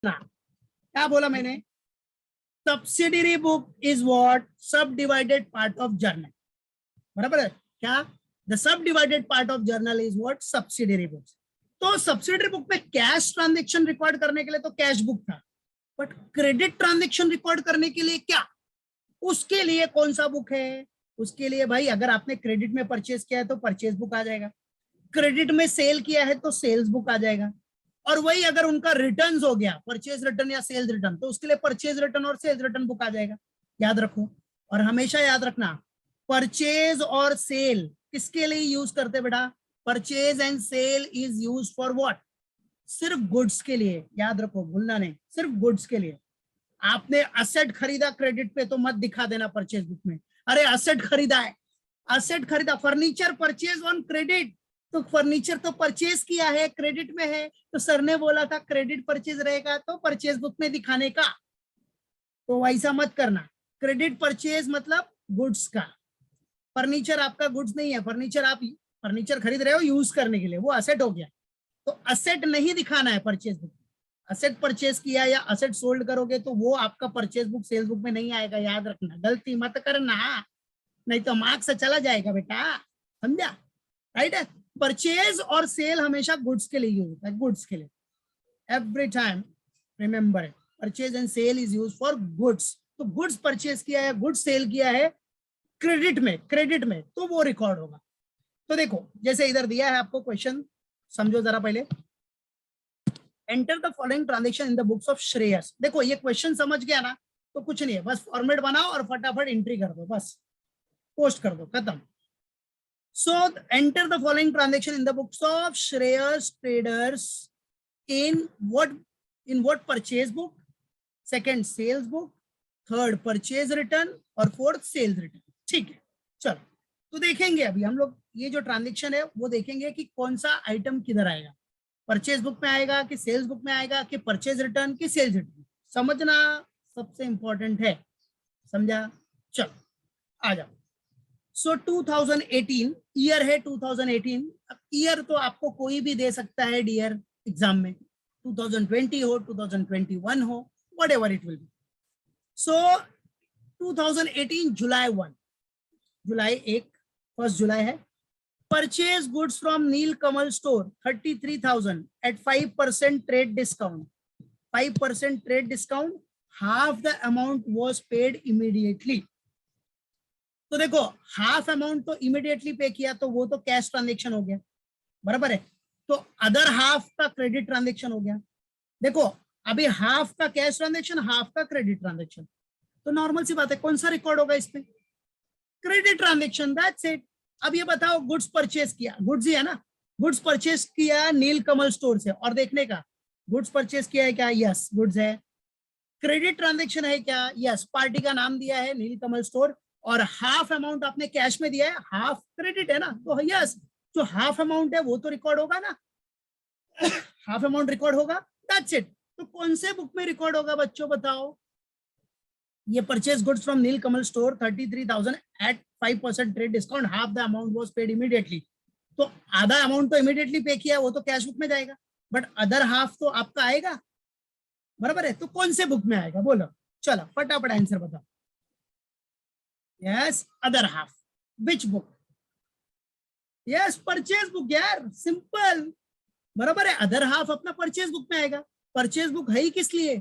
ना, क्या बोला मैंने? Subsidiary book is what? सब डिवाइडेड पार्ट ऑफ जर्नल, बराबर है क्या? The sub divided part of journal is what? Subsidiary books. तो सब्सिडरी बुक में कैश ट्रांजेक्शन रिकॉर्ड करने के लिए तो कैश बुक था, बट क्रेडिट ट्रांजेक्शन रिकॉर्ड करने के लिए क्या? उसके लिए कौन सा बुक है? उसके लिए भाई अगर आपने क्रेडिट में परचेज किया है तो परचेज बुक आ जाएगा, क्रेडिट में सेल किया है तो सेल्स बुक आ जाएगा, और वही अगर उनका रिटर्न्स हो गया, परचेज रिटर्न या सेल्स रिटर्न, तो उसके लिए परचेज रिटर्न और सेल्स रिटर्न बुक आ जाएगा। याद रखो, और हमेशा याद रखना, परचेज और सेल किसके लिए यूज करते बेटा? Purchase and sale is use for what? सिर्फ गुड्स के लिए, याद रखो, भूलना नहीं, सिर्फ गुड्स के लिए। आपने असेट खरीदा क्रेडिट पे तो मत दिखा देना परचेज बुक में, अरे असेट खरीदा है, असेट खरीदा, फर्नीचर परचेज ऑन क्रेडिट, तो फर्नीचर तो परचेज किया है, क्रेडिट में है, तो सर ने बोला था क्रेडिट परचेज रहेगा तो परचेज बुक में दिखाने का, तो वैसा मत करना। क्रेडिट परचेज मतलब गुड्स का, फर्नीचर आपका गुड्स नहीं है, फर्नीचर आप फर्नीचर खरीद रहे हो यूज करने के लिए, वो असेट हो गया, तो असेट नहीं दिखाना है परचेज बुक। असेट परचेज किया या असेट सोल्ड करोगे तो वो आपका परचेज बुक सेल्स बुक में नहीं आएगा, याद रखना, गलती मत करना, नहीं तो मार्क्स चला जाएगा बेटा, समझा? राइट है, परचेज और सेल हमेशा गुड्स के लिए यूज होता है, गुड्स के लिए, every time remember it, purchase and sale is use for goods. तो गुड्स परचेज किया है, गुड्स सेल किया है क्रेडिट में, क्रेडिट में, तो वो रिकॉर्ड होगा। तो देखो जैसे इधर दिया है आपको क्वेश्चन, समझो जरा पहले, enter the following transaction in the books of Shreyas. देखो ये क्वेश्चन समझ गया ना, तो कुछ नहीं है, बस फॉर्मेट बनाओ और फटाफट एंट्री कर दो, बस पोस्ट कर दो, खत्म। So enter the following transaction in the books of Shreyas traders in what purchase book, second sales book, third purchase return और फोर्थ सेल्स रिटर्न। ठीक है, चलो तो देखेंगे अभी हम लोग ये जो ट्रांजेक्शन है वो देखेंगे कि कौन सा आइटम किधर आएगा, परचेज बुक में आएगा कि सेल्स बुक में आएगा कि परचेज रिटर्न की सेल्स रिटर्न, समझना सबसे इंपॉर्टेंट है, समझा? चलो आ जाओ। सो 2018 ईयर है, 2018, अब ईयर तो आपको कोई भी दे सकता है डियर एग्जाम में, 2020 हो, 2021 हो, whatever it will be. So 2018 July 1, July 1, 1 July है, purchase goods from Neel Kamal store 33,000 at 5% trade discount, 5% trade discount, half the amount was paid immediately. तो देखो हाफ अमाउंट तो इमीडिएटली पे किया तो वो तो कैश ट्रांजेक्शन हो गया, बराबर है, तो अदर हाफ का क्रेडिट ट्रांजेक्शन हो गया। देखो अभी हाफ का कैश ट्रांजेक्शन, हाफ का क्रेडिट ट्रांजेक्शन, तो नॉर्मल सी बात है, कौन सा रिकॉर्ड होगा इसमें? Credit transaction, that's it. अब ये बताओ गुड्स परचेज किया, गुड्स ही है ना, गुड्स परचेज किया नील कमल स्टोर से, और देखने का गुड्स परचेज किया है क्या? यस गुड्स है। क्रेडिट ट्रांजेक्शन है क्या? यस, पार्टी का नाम दिया है नील कमल स्टोर, और हाफ अमाउंट आपने कैश में दिया है, हाफ क्रेडिट है ना, तो यस, जो हाफ अमाउंट है वो तो रिकॉर्ड होगा ना, हाफ अमाउंट रिकॉर्ड होगा, दैट्स इट। तो कौन से बुक में रिकॉर्ड होगा बच्चों बताओ? ये purchase goods from Neel Kamal store 33,000 at 5% trade discount, half the amount was paid immediately, तो आधा अमाउंट तो इमीडिएटली पे किया, वो तो कैश बुक में जाएगा, बट अदर हाफ तो आपका आएगा, बराबर है, तो कौन से बुक में आएगा बोलो? चलो फटाफट आंसर बताओ। Yes other half, which book? Yes purchase book यार, सिंपल, बराबर है, अदर हाफ अपना परचेज बुक में आएगा। परचेज बुक है ही किस लिए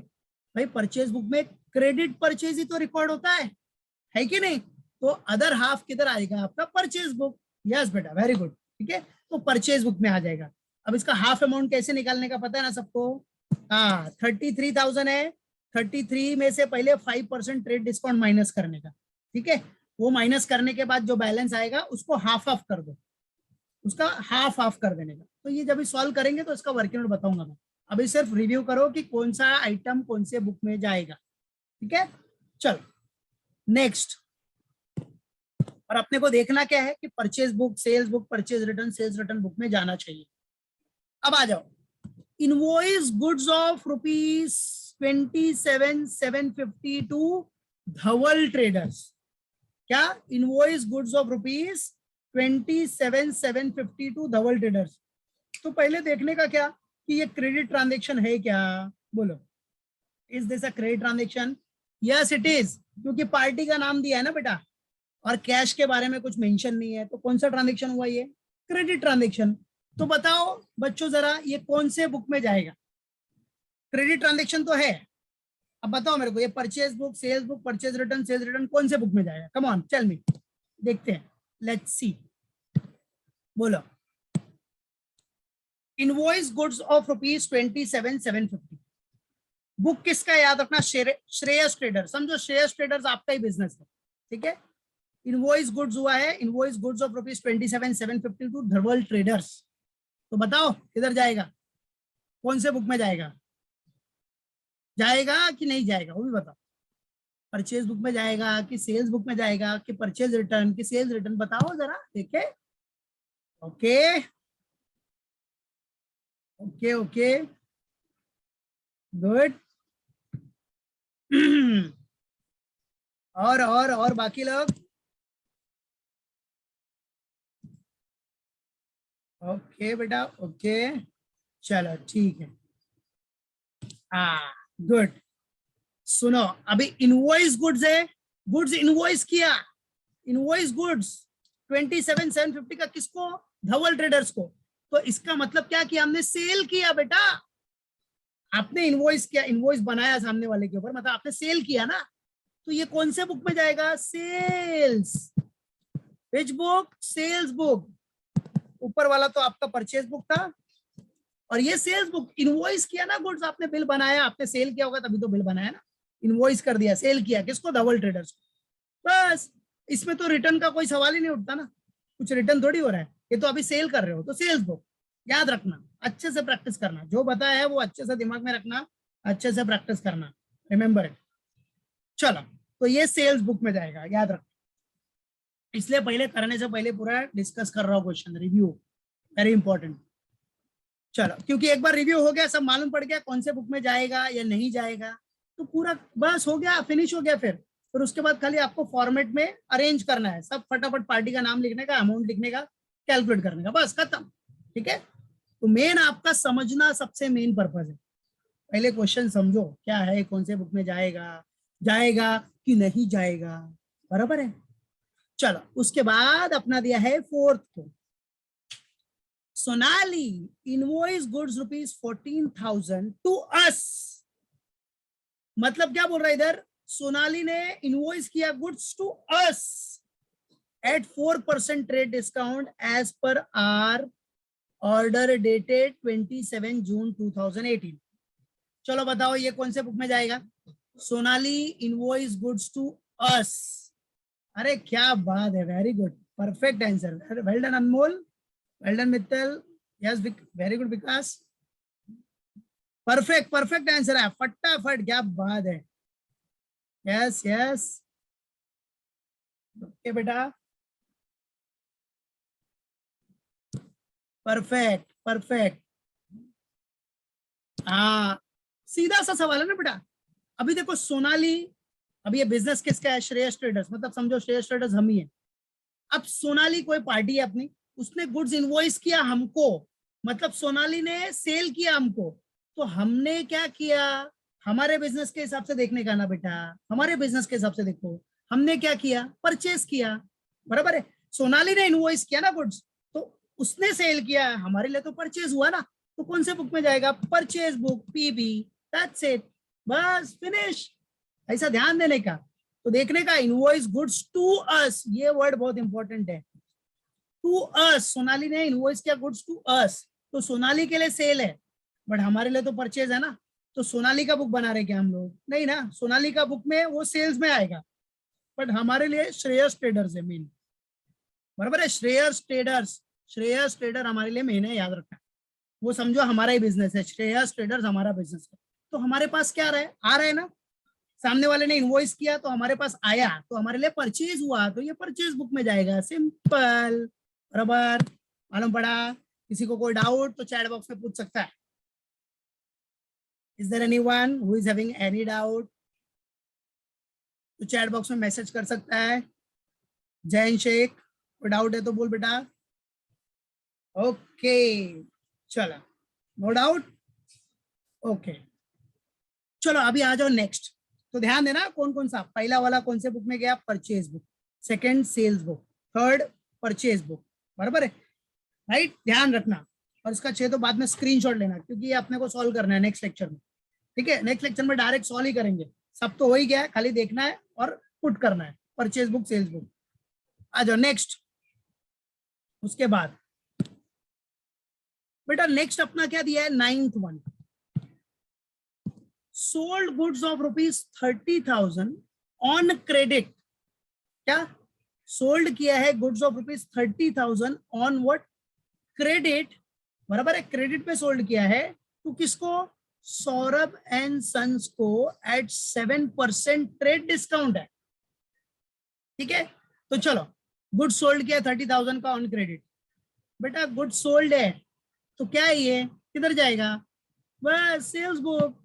भाई? परचेज बुक में क्रेडिट परचेज ही तो रिकॉर्ड होता है कि नहीं? तो अदर हाफ किधर आएगा? आपका परचेज बुक। यस बेटा वेरी गुड, ठीक है, तो परचेज बुक में आ जाएगा। अब इसका हाफ अमाउंट कैसे निकालने का पता है ना सबको? हाँ 33,000 है, 33 में से पहले 5% ट्रेड डिस्काउंट माइनस करने का, ठीक है, वो माइनस करने के बाद जो बैलेंस आएगा उसको हाफ ऑफ कर दो, उसका हाफ ऑफ कर देने का। तो ये जब सॉल्व करेंगे तो इसका वर्किंग नोट बताऊंगा मैं, अभी सिर्फ रिव्यू करो कि कौन सा आइटम कौन से बुक में जाएगा, ठीक है। चलो नेक्स्ट, और अपने को देखना क्या है कि purchase book, sales book, purchase return, sales return book में जाना चाहिए। अब आ जाओ, invoice goods of ₹27,750 to Dhawal traders. क्या? Invoice goods of ₹27,750 to Dhawal traders. तो पहले देखने का क्या कि ये क्रेडिट ट्रांजेक्शन है क्या, बोलो? Is this a credit transaction? Yes it is, क्योंकि पार्टी का नाम दिया है ना बेटा और कैश के बारे में कुछ मेंशन नहीं है, तो कौन सा ट्रांजेक्शन हुआ ये? Credit transaction. तो बताओ बच्चों जरा ये कौन से बुक में जाएगा? क्रेडिट ट्रांजेक्शन तो है, अब बताओ मेरे को ये purchase book, sales book, purchase return, sales return कौन से बुक में जाएगा? कम ऑन टेल मी, देखते हैं, लेट्स सी, बोलो। इनवॉइस गुड्स ऑफ ₹27,750 बुक किसका याद रखना? श्रेयस ट्रेडर। समझो श्रेयस ट्रेडर्स आपका ही बिजनेस है, ठीक है। इनवॉइस गुड्स हुआ है, invoice goods of ₹27,750 to Dharwal traders. तो बताओ किधर जाएगा, कौन से बुक में जाएगा? जाएगा कि नहीं जाएगा वो भी बताओ। परचेज बुक में जाएगा कि सेल्स बुक में जाएगा कि परचेज रिटर्न कि सेल्स रिटर्न? बताओ जरा देखे। Okay okay okay good. और बाकी लोग? ओके बेटा ओके, चलो ठीक है। हाँ गुड। सुनो, अभी इनवॉइस गुड्स है, गुड्स इनवॉइस किया, इनवॉइस गुड्स 27,750 का किसको? धवल ट्रेडर्स को। तो इसका मतलब क्या किया हमने? सेल किया बेटा। आपने इनवॉइस किया, इनवॉइस बनाया सामने वाले के ऊपर, मतलब आपने सेल किया ना। तो ये कौन से बुक में जाएगा? Sales. Which book? Sales book. ऊपर वाला तो आपका परचेज बुक था और ये सेल्स बुक। इनवॉइस किया ना गुड्स, आपने बिल बनाया, आपने सेल किया होगा तभी तो बिल बनाया ना। इनवॉइस कर दिया, सेल किया किसको? धवल ट्रेडर्स को। बस इसमें तो रिटर्न का कोई सवाल ही नहीं उठता ना, कुछ रिटर्न थोड़ी हो रहा है, ये तो अभी सेल कर रहे हो, तो सेल्स बुक याद रखना, अच्छे से प्रैक्टिस करना, जो बताया है वो अच्छे से दिमाग में रखना, अच्छे से प्रैक्टिस करना, रिमेंबर इट। चलो, तो ये सेल्स बुक में जाएगा, याद रखना। इसलिए पहले करने से पहले पूरा डिस्कस कर रहा हूँ, क्वेश्चन रिव्यू वेरी इंपॉर्टेंट। चलो, क्योंकि एक बार रिव्यू हो गया, सब मालूम पड़ गया कौन से बुक में जाएगा या नहीं जाएगा, तो पूरा बस हो गया, फिनिश हो गया। फिर उसके बाद खाली आपको फॉर्मेट में अरेंज करना है, सब फटाफट पार्टी का नाम लिखने का, अमाउंट लिखने का, कैलकुलेट करने का, बस खत्म। ठीक है, तो मेन आपका समझना सबसे मेन पर्पज है। पहले क्वेश्चन समझो क्या है, कौन से बुक में जाएगा, जाएगा कि नहीं जाएगा, बराबर है। चलो, उसके बाद अपना दिया है फोर्थ को, Sonali invoice goods ₹14,000 to us. मतलब क्या बोल रहा है इधर? सोनाली ने इनवॉइस किया goods to us at 4% trade discount as per our order dated 27 June 2018। चलो बताओ ये कौन से बुक में जाएगा? Sonali invoice goods to us. अरे क्या बात है, very good, perfect answer, well done Anmol, well done Mittal, yes very good Vikas, perfect perfect answer है, फटाफट, क्या बात है, यस यस ओके बेटा, परफेक्ट परफेक्ट। हाँ, सीधा सा सवाल है ना बेटा। अभी देखो सोनाली, अभी ये बिजनेस किसका है? श्रेयस ट्रेडर्स, मतलब समझो श्रेयस ट्रेडर्स हम ही है। अब सोनाली कोई पार्टी है अपनी, उसने गुड्स इनवॉइस किया हमको, मतलब सोनाली ने सेल किया हमको, तो हमने क्या किया? हमारे बिजनेस के हिसाब से देखने का ना बेटा, हमारे बिजनेस के हिसाब से देखो, हमने क्या किया? परचेस किया, बराबर है। सोनाली ने इनवॉइस किया ना गुड्स, तो उसने सेल किया, हमारे लिए तो परचेज हुआ ना, तो कौन से बुक में जाएगा? Purchase book, PB, that's it, बस फिनिश। ऐसा ध्यान देने का, तो देखने का, इनवॉइस गुड्स टू अस, ये वर्ड बहुत इंपॉर्टेंट है, टू अस। सोनाली ने इनवॉइस किया गुड्स टू अस, तो सोनाली के लिए सेल है, बट हमारे लिए तो परचेज है ना। तो सोनाली का बुक बना रहे क्या हम लोग? नहीं ना, सोनाली का बुक में वो सेल्स में आएगा, बट हमारे लिए श्रेयस ट्रेडर्स है मेन, बराबर है। श्रेयस ट्रेडर्स, श्रेयस ट्रेडर हमारे लिए मेन है, याद रखना। वो समझो हमारा ही बिजनेस है, श्रेयस ट्रेडर्स हमारा बिजनेस है। तो हमारे पास क्या रहा है? आ रहा है ना, सामने वाले ने इनवॉइस किया तो हमारे पास आया, तो हमारे लिए परचेज हुआ, तो ये परचेज बुक में जाएगा, सिंपल, बराबर, मालूम पड़ा। किसी को कोई डाउट तो चैट बॉक्स में पूछ सकता है। Is there anyone who is having any doubt? तो चैट बॉक्स में मैसेज कर सकता है। जैन शेख, कोई डाउट है तो बोल बेटा। ओके, चलो, नो डाउट, ओके। चलो अभी आ जाओ नेक्स्ट। तो ध्यान देना कौन कौन सा, पहला वाला कौन से बुक में गया, purchase book, second sales book, third purchase book, बराबर है, राइट, ध्यान रखना। और इसका 6 तो बाद में स्क्रीनशॉट लेना, क्योंकि ये अपने को सॉल्व करना है नेक्स्ट लेक्चर में, ठीक है। नेक्स्ट लेक्चर में डायरेक्ट सॉल्व ही करेंगे, सब तो हो ही गया है, खाली देखना है और पुट करना है, परचेज बुक सेल्स बुक। आ जाओ नेक्स्ट। उसके बाद बेटा नेक्स्ट अपना क्या दिया है, 9th one, sold goods of ₹30,000 on credit. क्या सोल्ड किया है, goods of ₹30,000 on what, credit, बराबर है, क्रेडिट पे सोल्ड किया है। तो किसको, सौरभ एंड सन्स को एट 7% ट्रेड डिस्काउंट है, ठीक है। तो चलो गुड सोल्ड किया 30,000 का ऑन क्रेडिट, बेटा गुड सोल्ड है तो क्या है ये, किधर जाएगा, बस सेल्स बुक,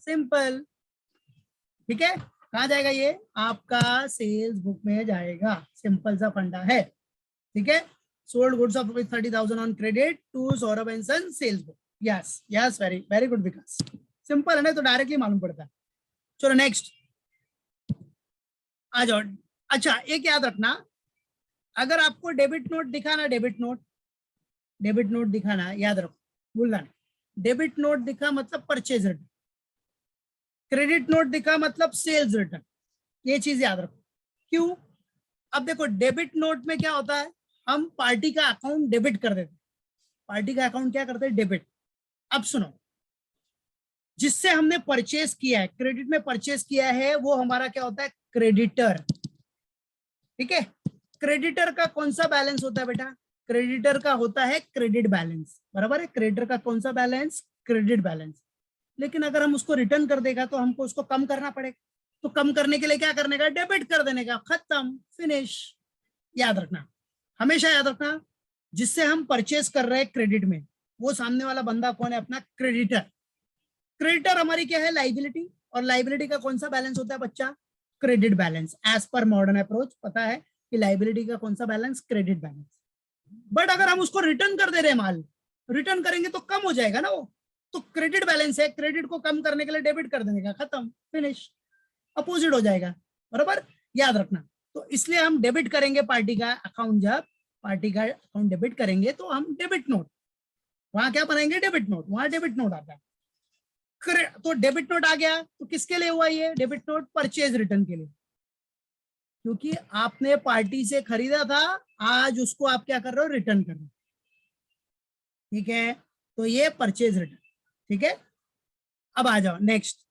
सिंपल, ठीक है। कहाँ जाएगा ये, आपका सेल्स बुक में जाएगा, सिंपल सा फंडा है, ठीक है। Sold goods of ₹30,000 on credit to Saurabh and son sales book, yes yes, very very good Vikas, simple है ना, तो डायरेक्टली मालूम पड़ता है। चलो नेक्स्ट आ जाओ। अच्छा एक याद रखना, अगर आपको डेबिट नोट दिखाना, डेबिट नोट दिखाना, याद रखो, भूलना नहीं, डेबिट नोट दिखा मतलब परचेज रिटर्न, क्रेडिट नोट दिखा मतलब सेल्स रिटर्न, ये चीज याद रखो। क्यों, अब देखो डेबिट नोट में क्या होता है, हम पार्टी का अकाउंट डेबिट कर देते, पार्टी का अकाउंट क्या करते हैं, डेबिट। अब सुनो, जिससे हमने परचेज किया है, क्रेडिट में परचेज किया है, वो हमारा क्या होता है, क्रेडिटर, ठीक है। क्रेडिटर का कौन सा बैलेंस होता है बेटा, क्रेडिटर का होता है क्रेडिट बैलेंस, बराबर है, क्रेडिटर का कौन सा बैलेंस, क्रेडिट बैलेंस। लेकिन अगर हम उसको रिटर्न कर देगा तो हमको उसको कम करना पड़ेगा, तो कम करने के लिए क्या करने का, डेबिट कर देने का, खत्म, फिनिश। याद रखना, हमेशा याद रखना, जिससे हम परचेज कर रहे हैं क्रेडिट में, वो सामने वाला बंदा कौन है, अपना क्रेडिटर। क्रेडिटर हमारी क्या है, लाइबिलिटी, और लाइबिलिटी का कौन सा बैलेंस होता है बच्चा, credit balance. As per modern approach पता है कि लाइबिलिटी का कौन सा बैलेंस, क्रेडिट बैलेंस। बट अगर हम उसको रिटर्न कर दे रहे हैं माल, रिटर्न करेंगे तो कम हो जाएगा ना वो, तो क्रेडिट बैलेंस है, क्रेडिट को कम करने के लिए डेबिट कर देने का, खत्म, फिनिश, अपोजिट हो जाएगा, बराबर, याद रखना। तो इसलिए हम डेबिट करेंगे पार्टी का अकाउंट, जब पार्टी का अकाउंट डेबिट करेंगे तो हम डेबिट नोट, वहां क्या बनाएंगे, डेबिट नोट, वहां डेबिट नोट आता है। तो डेबिट नोट आ गया, तो किसके लिए हुआ ये डेबिट नोट, परचेज रिटर्न के लिए, क्योंकि आपने पार्टी से खरीदा था, आज उसको आप क्या कर रहे हो, रिटर्न कर रहे हो, ठीक है। तो ये परचेज रिटर्न, ठीक है। अब आ जाओ नेक्स्ट।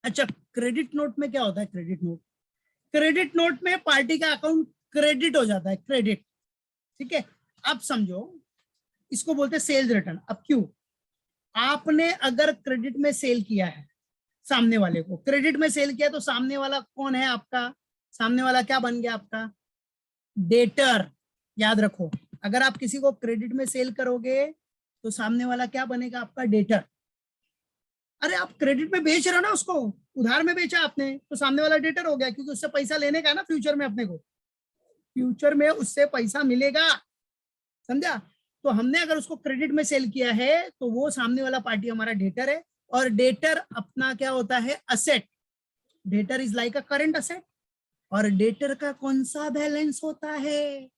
अच्छा क्रेडिट नोट में क्या होता है, क्रेडिट नोट में पार्टी का अकाउंट क्रेडिट हो जाता है, क्रेडिट, ठीक है। अब समझो, इसको बोलते हैं सेल्स रिटर्न। अब क्यों, आपने अगर क्रेडिट में सेल किया है, सामने वाले को क्रेडिट में सेल किया, तो सामने वाला कौन है आपका, सामने वाला क्या बन गया आपका, डेटर। याद रखो, अगर आप किसी को क्रेडिट में सेल करोगे तो सामने वाला क्या बनेगा, आपका डेटर। अरे आप क्रेडिट में बेच रहे हो ना उसको, उधार में बेचा आपने, तो सामने वाला डेटर हो गया, क्योंकि उससे पैसा लेने का ना फ्यूचर में, अपने को फ्यूचर में उससे पैसा मिलेगा, समझा। तो हमने अगर उसको क्रेडिट में सेल किया है तो वो सामने वाला पार्टी हमारा डेटर है, और डेटर अपना क्या होता है, asset, debtor is like a current asset. और डेटर का कौन सा बैलेंस होता है,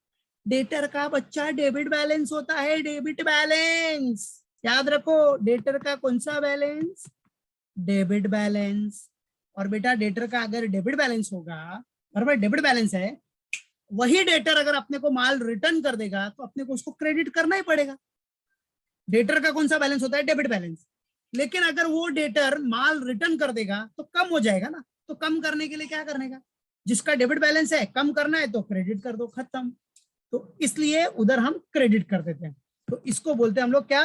डेटर का बच्चा डेबिट बैलेंस होता है, डेबिट बैलेंस, याद रखो, डेटर का कौन सा बैलेंस, डेबिट बैलेंस। और बेटा डेटर का अगर डेबिट बैलेंस होगा, बराबर, डेबिट बैलेंस है, वही डेटर अगर अपने को माल रिटर्न कर देगा तो अपने को उसको क्रेडिट करना ही पड़ेगा। डेटर का कौन सा बैलेंस होता है, डेबिट बैलेंस। लेकिन अगर वो डेटर माल रिटर्न कर देगा तो कम हो जाएगा ना, तो कम करने के लिए क्या करने का, जिसका डेबिट बैलेंस है कम करना है तो क्रेडिट कर दो, खत्म। तो इसलिए उधर हम क्रेडिट कर देते हैं, तो इसको बोलते हैं हम लोग क्या,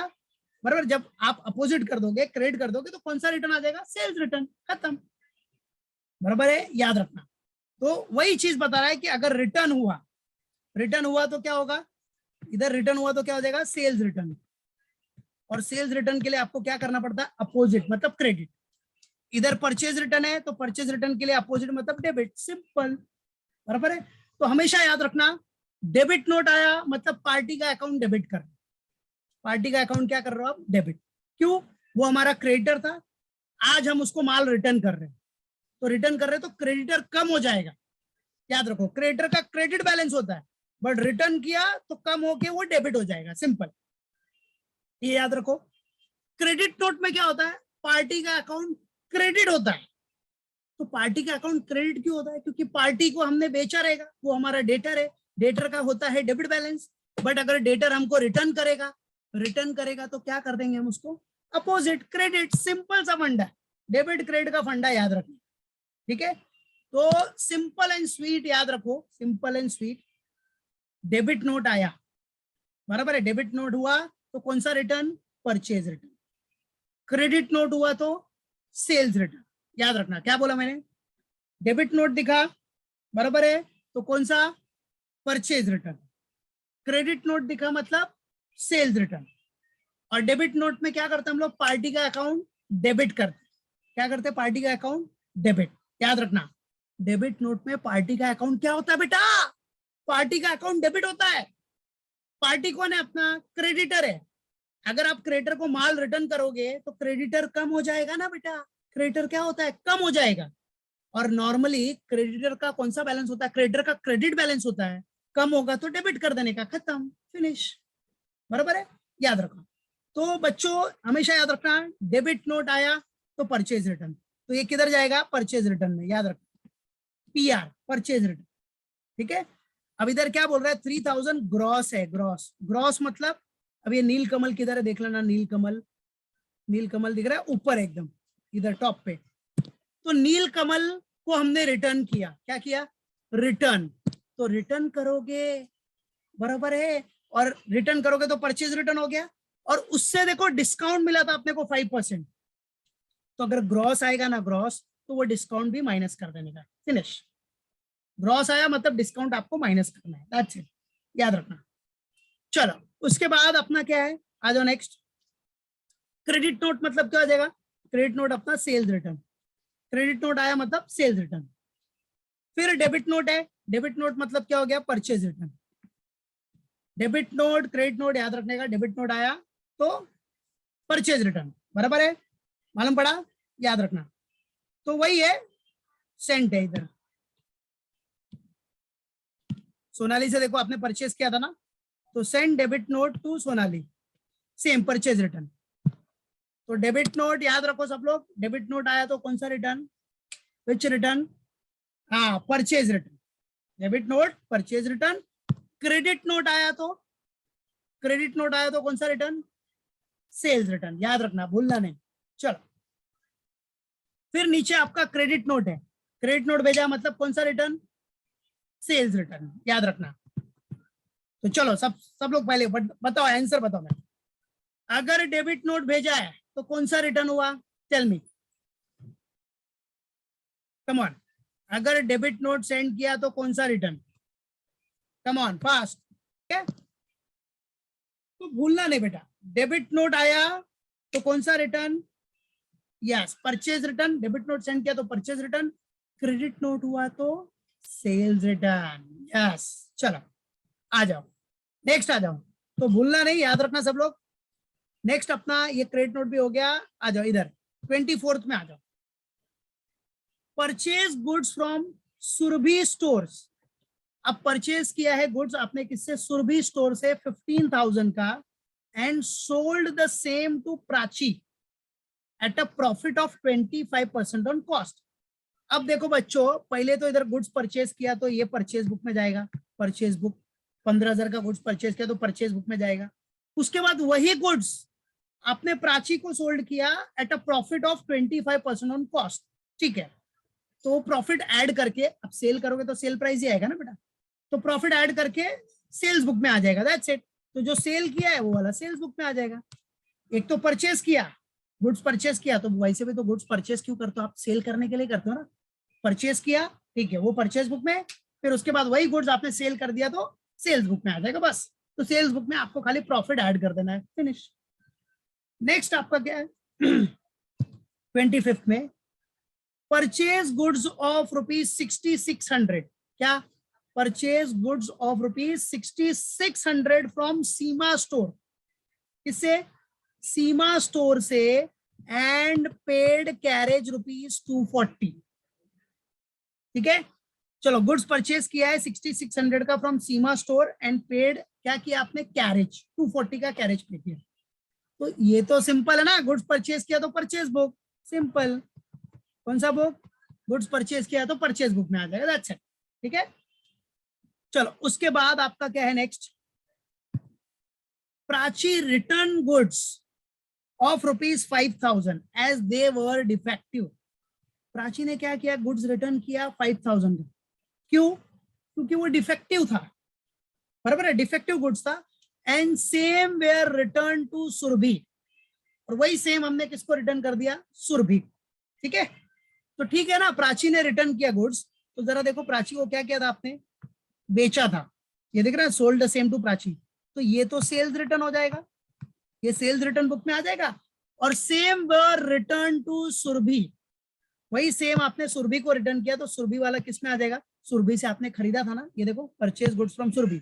बराबर। जब आप अपोजिट कर दोगे, क्रेडिट कर दोगे, तो कौन सा रिटर्न आ जाएगा, सेल्स रिटर्न, खत्म, बराबर है, याद रखना। तो वही चीज बता रहा है कि अगर रिटर्न हुआ तो क्या होगा, इधर रिटर्न हुआ तो क्या हो जाएगा, सेल्स रिटर्न। और सेल्स रिटर्न के लिए आपको क्या करना पड़ता है, अपोजिट मतलब क्रेडिट। इधर परचेज रिटर्न है तो परचेज रिटर्न के लिए अपोजिट मतलब डेबिट, सिंपल, बराबर है। तो हमेशा याद रखना, डेबिट नोट आया मतलब पार्टी का अकाउंट डेबिट कर, पार्टी का अकाउंट क्या कर रहे हो आप, डेबिट, क्यों? वो हमारा क्रेडिटर था, आज हम उसको माल रिटर्न कर रहे हैं, तो रिटर्न कर रहे हैं तो क्रेडिटर कम हो जाएगा। याद रखो, क्रेडिटर का क्रेडिट बैलेंस होता है, बट रिटर्न किया तो कम होके वो डेबिट हो जाएगा, सिंपल, ये याद रखो। क्रेडिट नोट में क्या होता है? पार्टी का अकाउंट क्रेडिट होता है। तो पार्टी का अकाउंट क्रेडिट क्यों होता है? क्योंकि पार्टी को हमने बेचा रहेगा, वो हमारा डेटर है, डेटर का होता है डेबिट बैलेंस। बट अगर डेटर हमको रिटर्न करेगा तो क्या कर देंगे हम उसको? Opposite, credit. सिंपल सा फंडा है, डेबिट क्रेडिट का फंडा याद रखना, ठीक है। तो सिंपल एंड स्वीट याद रखो, simple and sweet. Debit note आया, बराबर है, डेबिट नोट हुआ तो कौन सा return? Purchase return. Credit note हुआ तो सेल्स रिटर्न। याद रखना, क्या बोला मैंने? डेबिट नोट दिखा, बराबर है, तो कौन सा? Purchase return. क्रेडिट नोट दिखा मतलब सेल्स रिटर्न। और डेबिट नोट में क्या करते हैं हम लोग? पार्टी का अकाउंट डेबिट करते। क्या करते हैं? पार्टी का अकाउंट डेबिट। याद रखना, डेबिट नोट में पार्टी का अकाउंट क्या होता है बेटा? पार्टी का अकाउंट डेबिट होता है। पार्टी कौन है? अपना क्रेडिटर है। अगर आप क्रेडिटर को माल रिटर्न करोगे तो क्रेडिटर कम हो जाएगा ना बेटा, क्रेडिटर क्या होता है? कम हो जाएगा। और नॉर्मली क्रेडिटर का कौन सा बैलेंस होता है? क्रेडिटर का क्रेडिट बैलेंस होता है, कम होगा तो डेबिट कर देने का, खत्म, फिनिश, बराबर है, याद रखो। तो बच्चों हमेशा याद रखना, डेबिट नोट आया तो परचेज रिटर्न, तो ये किधर जाएगा? परचेज रिटर्न में, याद रखना, पीआर, परचेज रिटर्न, ठीक है। अब इधर क्या बोल रहा है? 3000 ग्रॉस है, ग्रॉस। ग्रॉस मतलब, अब ये नील कमल किधर है देख लेना, नील कमल, नील कमल दिख रहा है ऊपर एकदम, इधर टॉप पे। तो नील कमल को हमने रिटर्न किया, क्या किया? रिटर्न। तो रिटर्न करोगे, बराबर है, और रिटर्न करोगे तो परचेज रिटर्न हो गया, और उससे देखो डिस्काउंट मिला था अपने को 5%। तो अगर ग्रॉस आएगा ना, ग्रॉस, तो वो डिस्काउंट भी माइनस कर देने का, फिनिश। ग्रॉस आया मतलब डिस्काउंट आपको माइनस करना है, दैट्स इट, याद रखना। चलो उसके बाद अपना क्या है? आ जाओ नेक्स्ट। क्रेडिट नोट मतलब क्या आ जाएगा? क्रेडिट नोट अपना सेल्स रिटर्न। क्रेडिट नोट आया मतलब सेल्स रिटर्न। फिर डेबिट नोट है, डेबिट नोट मतलब क्या हो गया? Purchase return. Debit note, credit note याद रखने का, डेबिट नोट आया तो परचेज रिटर्न, बराबर है, मालूम पड़ा, याद रखना। तो वही है, सेंट है इधर। सोनाली से देखो आपने परचेज किया था ना, तो send debit note to Sonali, same purchase return. तो डेबिट नोट याद रखो सब लोग, डेबिट नोट आया तो कौन सा रिटर्न? Which return? हाँ, purchase return. Debit note, purchase return. Credit note आया तो, क्रेडिट नोट आया तो कौन सा रिटर्न? सेल्स रिटर्न, याद रखना, भूलना नहीं। चलो फिर नीचे आपका क्रेडिट नोट है, क्रेडिट नोट भेजा मतलब कौन सा रिटर्न? सेल्स रिटर्न, याद रखना। तो चलो सब लोग पहले बताओ, आंसर बताओ मैं। अगर डेबिट नोट भेजा है तो कौन सा रिटर्न हुआ? Tell me, come on. अगर डेबिट नोट सेंड किया तो कौन सा रिटर्न? कम ऑन फास्ट, ठीक है। तो भूलना नहीं बेटा, डेबिट नोट आया तो कौन सा return? Yes, purchase return. Debit note send किया तो परचेज रिटर्न, क्रेडिट नोट हुआ तो सेल्स रिटर्न, यस। चलो आ जाओ, नेक्स्ट आ जाओ, तो भूलना नहीं, याद रखना सब लोग। नेक्स्ट अपना ये क्रेडिट नोट भी हो गया, आ जाओ इधर 24th में आ जाओ। Purchase goods from Surabhi stores. अब परचेज किया है गुड्स आपने किससे? सुरभि स्टोर से 15,000 का, and sold the same to Prachi at a profit of 25% on cost. अब देखो बच्चों, पहले तो इधर गुड्स परचेज किया तो ये परचेज बुक में जाएगा, परचेज बुक, 15,000 का गुड्स परचेज किया तो परचेज बुक में जाएगा। उसके बाद वही गुड्स आपने प्राची को सोल्ड किया eight a profit of 25% on cost, ठीक है। तो प्रॉफिट ऐड करके, अब सेल करोगे तो सेल प्राइस ही आएगा ना बेटा, तो प्रॉफिट ऐड करके सेल्स बुक में आ जाएगा, दैट्स इट। तो जो सेल किया है वो वाला सेल्स बुक में आ जाएगा। एक तो परचेज किया, गुड्स परचेज किया, तो वैसे भी तो गुड्स परचेज क्यों करते हो आप? सेल करने के लिए करते हो ना। परचेज किया, ठीक है, वो परचेज बुक में, फिर उसके बाद वही गुड्स आपने सेल कर दिया तो सेल्स बुक में आ जाएगा, बस। तो सेल्स बुक में आपको खाली प्रॉफिट ऐड कर देना है, फिनिश। नेक्स्ट आपका क्या है? 25th में, परचेज गुड्स ऑफ ₹6600। क्या? Purchase goods of ₹6600 from Seema store. किससे? सीमा स्टोर से एंड पेड कैरेज ₹240। ठीक है, चलो गुड्स परचेज किया है 6600 का from Seema store and paid क्या किया आपने, कैरेज 240 का कैरेज पे किया। तो ये तो सिंपल है ना, गुड्स परचेज किया तो परचेज बुक, सिंपल। कौन सा बुक, गुड्स परचेज किया तो परचेज बुक में आ जाएगा, दैट्स इट। ठीक है, चलो उसके बाद आपका क्या है next, Prachi return goods of ₹5000 as they were defective. Prachi ने क्या किया, गुड्स रिटर्न किया 5000 का, क्यों, क्योंकि वो डिफेक्टिव था, बराबर है, डिफेक्टिव गुड्स था। And same were return to Surabhi, और वही सेम हमने किसको रिटर्न कर दिया, सुरभि। ठीक है, तो ठीक है ना, प्राची ने रिटर्न किया गुड्स, तो जरा देखो प्राची को क्या किया था आपने, बेचा था, ये देख रहे हैं, sold the same to Prachi, तो ये तो सेल्स रिटर्न हो जाएगा, ये सेल्स रिटर्न बुक में आ जाएगा। और same were return to Surabhi, वही सेम आपने सुरभि को रिटर्न किया, तो सुरभि वाला किस में आ जाएगा, सुरभि से आपने खरीदा था ना, ये देखो परचेज गुड्स फ्रॉम सुरभि,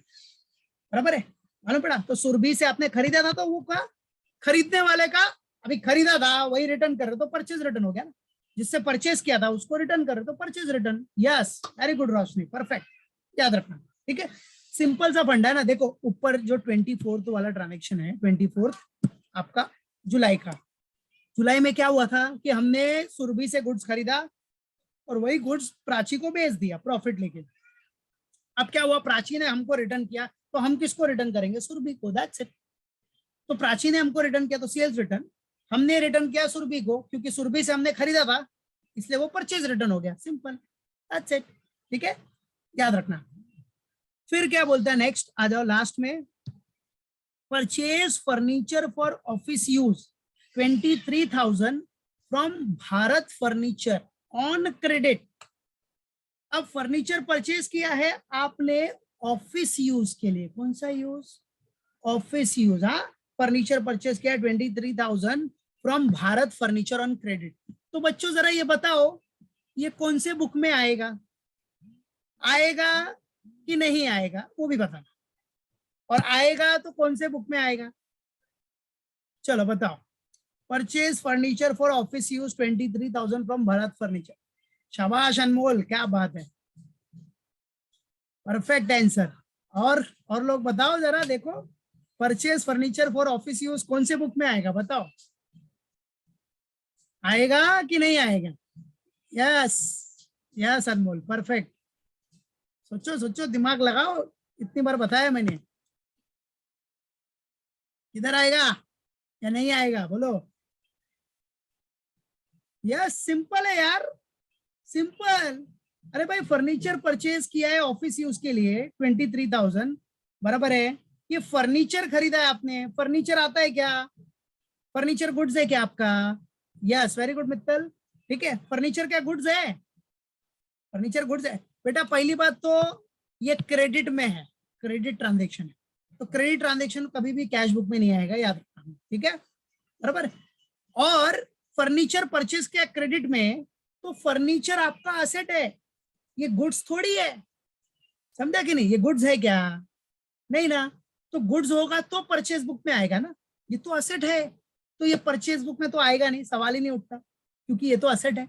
बराबर है, मालूम पड़ा, तो सुरभि से आपने खरीदा था, तो वो का खरीदने वाले का अभी खरीदा था वही रिटर्न कर रहे, तो परचेज रिटर्न हो गया ना, जिससे परचेज किया था उसको रिटर्न कर रहे, तो purchase return. Yes, very good Roshni, perfect, याद रखना। ठीक है, सिंपल सा फंडा है ना। देखो ऊपर जो 24th वाला ट्रांजेक्शन है, 24th आपका जुलाई का, जुलाई में क्या हुआ था कि हमने सुरभि से गुड्स खरीदा और वही गुड्स प्राची को बेच दिया प्रॉफिट लेके। अब क्या हुआ, प्राची ने हमको रिटर्न किया, तो हम किसको रिटर्न करेंगे, सुरभि को, दैट्स इट। तो प्राची ने हमको रिटर्न किया तो सेल्स रिटर्न, हमने रिटर्न किया सुरभि को, क्योंकि सुरभि से हमने खरीदा था इसलिए वो परचेज रिटर्न हो गया, सिंपल, दैट्स इट। ठीक है, याद रखना। फिर क्या बोलता है नेक्स्ट, आ जाओ लास्ट में, purchase furniture for office use 23,000 from Bharat furniture on credit. अब फर्नीचर परचेज किया है आपने ऑफिस यूज के लिए, कौन सा यूज, ऑफिस यूज, हाँ, फर्नीचर परचेज किया 23,000 from Bharat furniture on credit. तो बच्चों जरा ये बताओ, ये कौन से बुक में आएगा, आएगा कि नहीं आएगा वो भी बताना, और आएगा तो कौन से बुक में आएगा, चलो बताओ। Purchase furniture for office use 23,000 from Bharat furniture, शाबाश अनमोल, क्या बात है, परफेक्ट आंसर। और लोग बताओ जरा, देखो purchase furniture for office use कौन से बुक में आएगा, बताओ, आएगा कि नहीं आएगा। यस, यस अनमोल, परफेक्ट, सोचो सोचो, दिमाग लगाओ, इतनी बार बताया मैंने, किधर आएगा या नहीं आएगा, बोलो। यस, सिंपल है यार, सिंपल। अरे भाई फर्नीचर परचेज किया है ऑफिस यूज के लिए 23,000, बराबर है, ये फर्नीचर खरीदा है आपने, फर्नीचर आता है क्या, फर्नीचर गुड्स है क्या आपका, यस वेरी गुड मित्तल। ठीक है, फर्नीचर क्या गुड्स है, फर्नीचर गुड्स है बेटा। पहली बात तो ये क्रेडिट में है, क्रेडिट ट्रांजेक्शन है, तो क्रेडिट ट्रांजेक्शन कभी भी कैश बुक में नहीं आएगा, याद रखना, ठीक है, बराबर। और फर्नीचर परचेज किया क्रेडिट में, तो फर्नीचर आपका असेट है, ये गुड्स थोड़ी है, समझा कि नहीं, ये गुड्स है क्या, नहीं ना, तो गुड्स होगा तो परचेज बुक में आएगा ना, ये तो असेट है, तो ये परचेज बुक में तो आएगा नहीं, सवाल ही नहीं उठता, क्योंकि ये तो असेट है,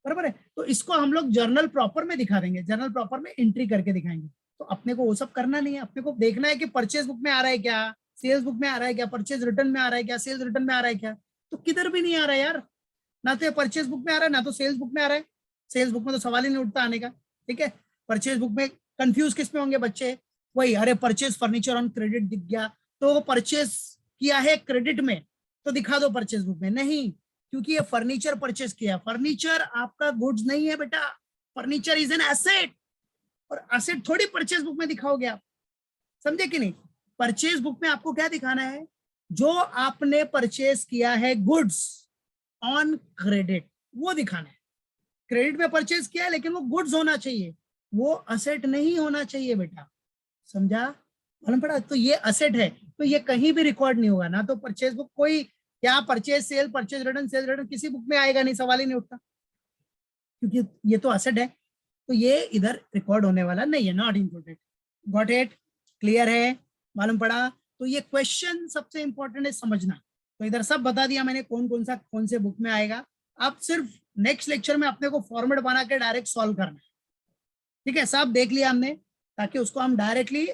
बराबर है। तो इसको हम लोग जर्नल प्रॉपर में दिखा देंगे, जर्नल प्रॉपर में एंट्री करके दिखाएंगे। तो अपने को वो सब करना नहीं है, अपने को देखना है कि परचेज बुक में आ रहा है क्या, सेल्स बुक में आ रहा है क्या, परचेज रिटर्न में आ रहा है क्या, सेल्स रिटर्न में आ रहा है क्या, तो किधर भी नहीं आ रहा है यार, ना तो परचेज बुक में आ रहा है ना तो सेल्स बुक में आ रहा है, सेल्स बुक में तो सवाल ही नहीं उठता आने का, ठीक है। परचेज बुक में कंफ्यूज किस में होंगे बच्चे, वही, अरे परचेज फर्नीचर ऑन क्रेडिट दिख गया, तो परचेज किया है क्रेडिट में, तो दिखा दो परचेज बुक में, नहीं, क्योंकि ये फर्नीचर परचेज किया, फर्नीचर आपका गुड्स नहीं है बेटा, फर्नीचर इज एन एसेट, और एसेट थोड़ी परचेज बुक में दिखाओगे आप, समझे कि नहीं। परचेज बुक में आपको क्या दिखाना है, जो आपने परचेज किया है गुड्स ऑन क्रेडिट, वो दिखाना है। क्रेडिट में परचेज किया है लेकिन वो गुड्स होना चाहिए, वो असेट नहीं होना चाहिए बेटा, समझा, मालूम पड़ा। तो ये असेट है, तो ये कहीं भी रिकॉर्ड नहीं होगा, ना तो परचेज बुक, कोई क्या purchase sale, purchase return, cell return किसी बुक में आएगा नहीं, सवाल ही नहीं उठता, क्योंकि ये तो असेट है, तो ये इधर रिकॉर्ड होने वाला नहीं है, not included. Got it, clear है, मालूम पड़ा। तो ये क्वेश्चन सबसे इंपॉर्टेंट है समझना, तो इधर सब बता दिया मैंने कौन से बुक में आएगा। आप सिर्फ नेक्स्ट लेक्चर में अपने को फॉर्मेट बना के डायरेक्ट सॉल्व करना है, ठीक है। सब देख लिया हमने, ताकि उसको हम डायरेक्टली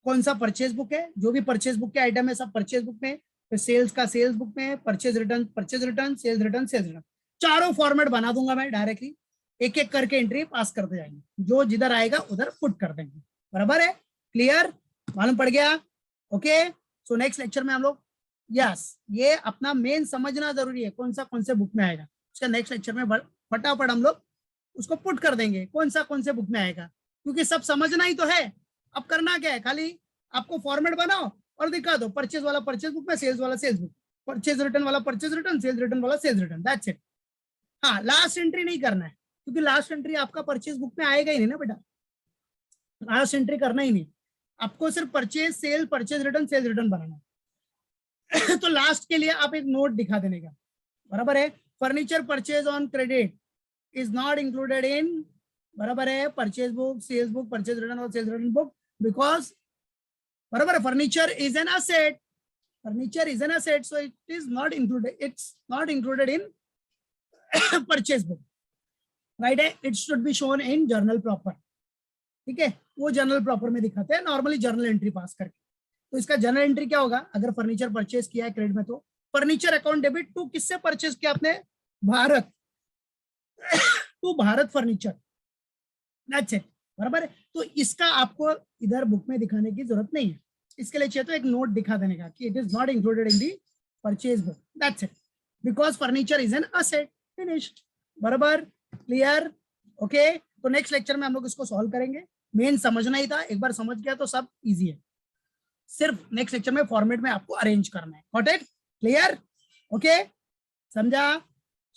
कौन सा परचेज बुक है, जो भी परचेज बुक के आइटम है सब परचेज बुक में, फिर सेल्स का सेल्स बुक में, purchase return, sales return, sales return, चारों फॉर्मेट बना दूंगा मैं डायरेक्टली, एक एक करके एंट्री पास करते जाएंगे, जो जिधर आएगा उधर पुट कर देंगे। बराबर है, क्लियर, मालूम पड़ गया? ओके, सो नेक्स्ट लेक्चर में हम लोग, यस, ये अपना मेन समझना जरूरी है, कौन से बुक में आएगा, उसका नेक्स्ट लेक्चर में फटाफट हम लोग उसको पुट कर देंगे, कौन से बुक में आएगा, क्योंकि सब समझना ही तो है। अब करना क्या है, खाली आपको फॉर्मेट बनाओ और दिखा दो, परचेज वाला परचेज बुक में, सेल्स वाला सेल्स बुक, परचेज रिटर्न वाला परचेज रिटर्न, सेल्स रिटर्न वाला सेल्स रिटर्न, दैट्स इट। हाँ, लास्ट एंट्री नहीं करना है, क्योंकि लास्ट एंट्री आपका परचेज बुक में आएगा ही नहीं ना बेटा, लास्ट एंट्री करना ही नहीं, आपको सिर्फ purchase sale purchase return sales return बनाना है। तो लास्ट के लिए आप एक नोट दिखा देने का, बराबर है, furniture purchase on credit is not included in, बराबर है, purchase book, sales book, purchase return और सेल्स रिटर्न बुक, बिकॉज, बराबर है, furniture is an asset, furniture is an asset, so it is not included, it's not included in purchase book, right है, it should be shown in journal proper, ठीक है, वो journal proper में दिखाते हैं normally journal entry पास करके। तो इसका जर्नल एंट्री क्या होगा, अगर फर्नीचर परचेज किया है क्रेडिट में, तो फर्नीचर अकाउंट डेबिट टू किससे परचेज किया आपने, Bharat, to Bharat furniture, that's it, बराबर है। तो इसका आपको इधर बुक में दिखाने की जरूरत नहीं है, इसके लिए चाहिए तो एक नोट दिखा देने का कि it is not included in the purchase book, that's it, because furniture is an asset, finished, बराबर, क्लियर, ओके। तो नेक्स्ट लेक्चर में हम लोग इसको सॉल्व करेंगे, मेन समझना ही था, एक बार समझ गया तो सब इजी है, सिर्फ नेक्स्ट लेक्चर में फॉर्मेट में आपको अरेंज करना है, गॉट इट, क्लियर, ओके, समझा?